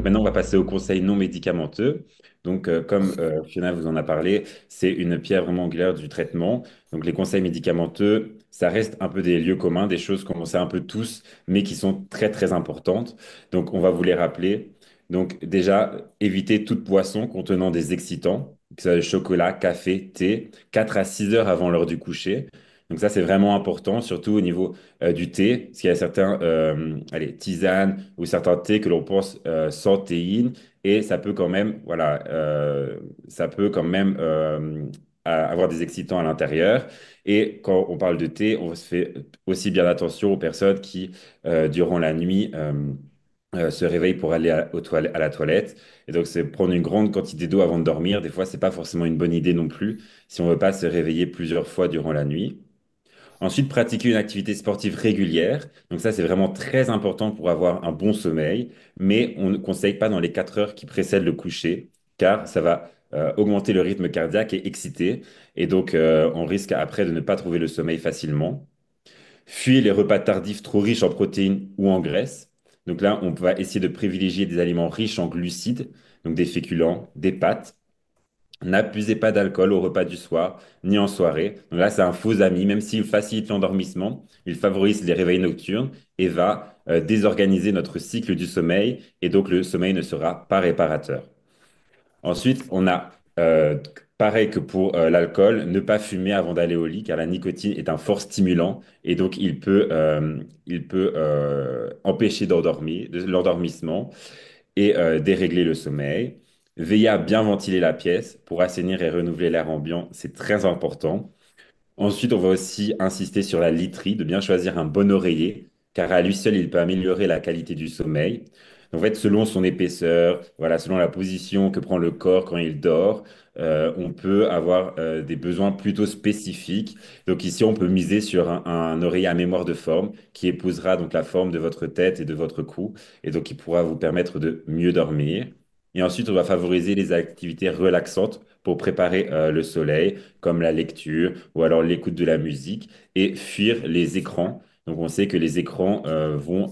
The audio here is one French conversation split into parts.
maintenant, on va passer aux conseils non médicamenteux. Donc, comme Fiona vous en a parlé, c'est une pierre vraiment angulaire du traitement. Donc, les conseils médicamenteux, ça reste un peu des lieux communs, des choses qu'on sait un peu tous, mais qui sont très, très importantes. Donc, on va vous les rappeler. Donc, déjà, évitez toute boisson contenant des excitants, que ce soit le chocolat, café, thé, 4 à 6 heures avant l'heure du coucher. Donc, ça, c'est vraiment important, surtout au niveau du thé, parce qu'il y a certains allez, tisanes ou certains thés que l'on pense sans théine, et ça peut quand même, voilà, ça peut quand même avoir des excitants à l'intérieur. Et quand on parle de thé, on se fait aussi bien attention aux personnes qui, durant la nuit, se réveillent pour aller à la toilette. Et donc, c'est prendre une grande quantité d'eau avant de dormir. Des fois, c'est pas forcément une bonne idée non plus si on veut pas se réveiller plusieurs fois durant la nuit. Ensuite, pratiquer une activité sportive régulière. Donc ça, c'est vraiment très important pour avoir un bon sommeil, mais on ne conseille pas dans les 4 heures qui précèdent le coucher, car ça va augmenter le rythme cardiaque et exciter. Et donc, on risque après de ne pas trouver le sommeil facilement. Fuir les repas tardifs trop riches en protéines ou en graisses. Donc là, on va essayer de privilégier des aliments riches en glucides, donc des féculents, des pâtes. N'abusez pas d'alcool au repas du soir, ni en soirée. Donc là, c'est un faux ami, même s'il facilite l'endormissement, il favorise les réveils nocturnes et va désorganiser notre cycle du sommeil, et donc le sommeil ne sera pas réparateur. Ensuite, on a, pareil que pour l'alcool, ne pas fumer avant d'aller au lit, car la nicotine est un fort stimulant, et donc il peut empêcher l'endormissement et dérégler le sommeil. Veiller à bien ventiler la pièce pour assainir et renouveler l'air ambiant, c'est très important. Ensuite, on va aussi insister sur la literie, de bien choisir un bon oreiller, car à lui seul, il peut améliorer la qualité du sommeil. En fait, selon son épaisseur, voilà, selon la position que prend le corps quand il dort, on peut avoir des besoins plutôt spécifiques. Donc ici, on peut miser sur un oreiller à mémoire de forme qui épousera donc la forme de votre tête et de votre cou, et donc qui pourra vous permettre de mieux dormir. Et ensuite, on va favoriser les activités relaxantes pour préparer le sommeil comme la lecture ou alors l'écoute de la musique, et fuir les écrans. Donc on sait que les écrans vont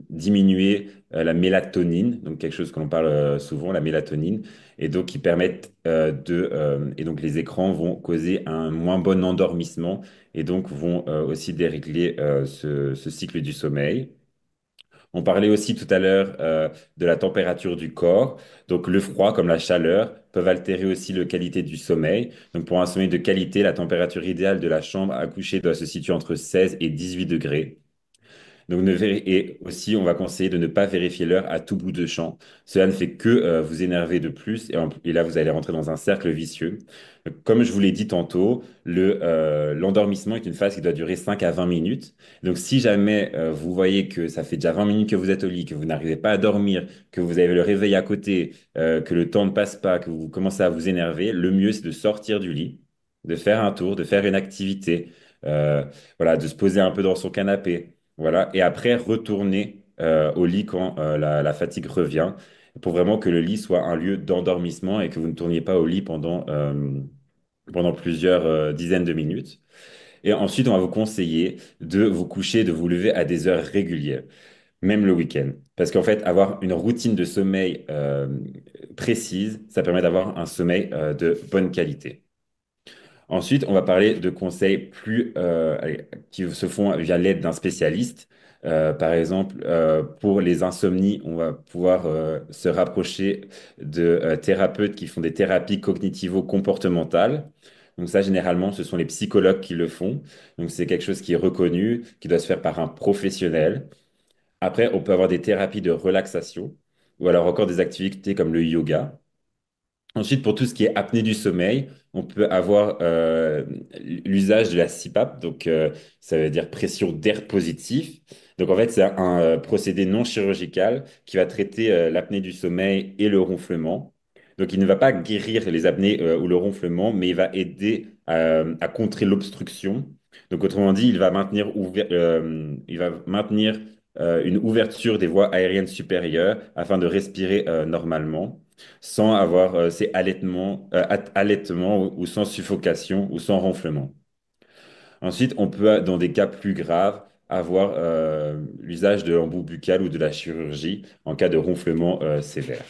diminuer la mélatonine, donc quelque chose que l'on parle souvent, la mélatonine, et donc qui permettent et donc les écrans vont causer un moins bon endormissement, et donc vont aussi dérégler ce cycle du sommeil. On parlait aussi tout à l'heure de la température du corps. Donc le froid comme la chaleur peuvent altérer aussi la qualité du sommeil. Donc pour un sommeil de qualité, la température idéale de la chambre à coucher doit se situer entre 16 et 18 degrés. Donc, et aussi, on va conseiller de ne pas vérifier l'heure à tout bout de champ. Cela ne fait que vous énerver de plus, et là, vous allez rentrer dans un cercle vicieux. Donc, comme je vous l'ai dit tantôt, l'endormissement est une phase qui doit durer 5 à 20 minutes. Donc, si jamais vous voyez que ça fait déjà 20 minutes que vous êtes au lit, que vous n'arrivez pas à dormir, que vous avez le réveil à côté, que le temps ne passe pas, que vous commencez à vous énerver, le mieux, c'est de sortir du lit, de faire un tour, de faire une activité, euh, voilà, de se poser un peu dans son canapé. Voilà. Et après, retourner au lit quand la fatigue revient, pour vraiment que le lit soit un lieu d'endormissement et que vous ne tourniez pas au lit pendant plusieurs dizaines de minutes. Et ensuite, on va vous conseiller de vous coucher, de vous lever à des heures régulières, même le week-end. Parce qu'en fait, avoir une routine de sommeil précise, ça permet d'avoir un sommeil de bonne qualité. Ensuite, on va parler de conseils qui se font via l'aide d'un spécialiste. Par exemple, pour les insomnies, on va pouvoir se rapprocher de thérapeutes qui font des thérapies cognitivo-comportementales. Donc ça, généralement, ce sont les psychologues qui le font. Donc c'est quelque chose qui est reconnu, qui doit se faire par un professionnel. Après, on peut avoir des thérapies de relaxation ou alors encore des activités comme le yoga. Ensuite, pour tout ce qui est apnée du sommeil, on peut avoir l'usage de la CPAP, donc ça veut dire pression d'air positif. Donc en fait, c'est un procédé non chirurgical qui va traiter l'apnée du sommeil et le ronflement. Donc il ne va pas guérir les apnées ou le ronflement, mais il va aider à contrer l'obstruction. Donc autrement dit, il va maintenir une ouverture des voies aériennes supérieures afin de respirer normalement sans avoir ces allaitements ou sans suffocation ou sans ronflement. Ensuite, on peut, dans des cas plus graves, avoir l'usage de l'embout buccal ou de la chirurgie en cas de ronflement sévère.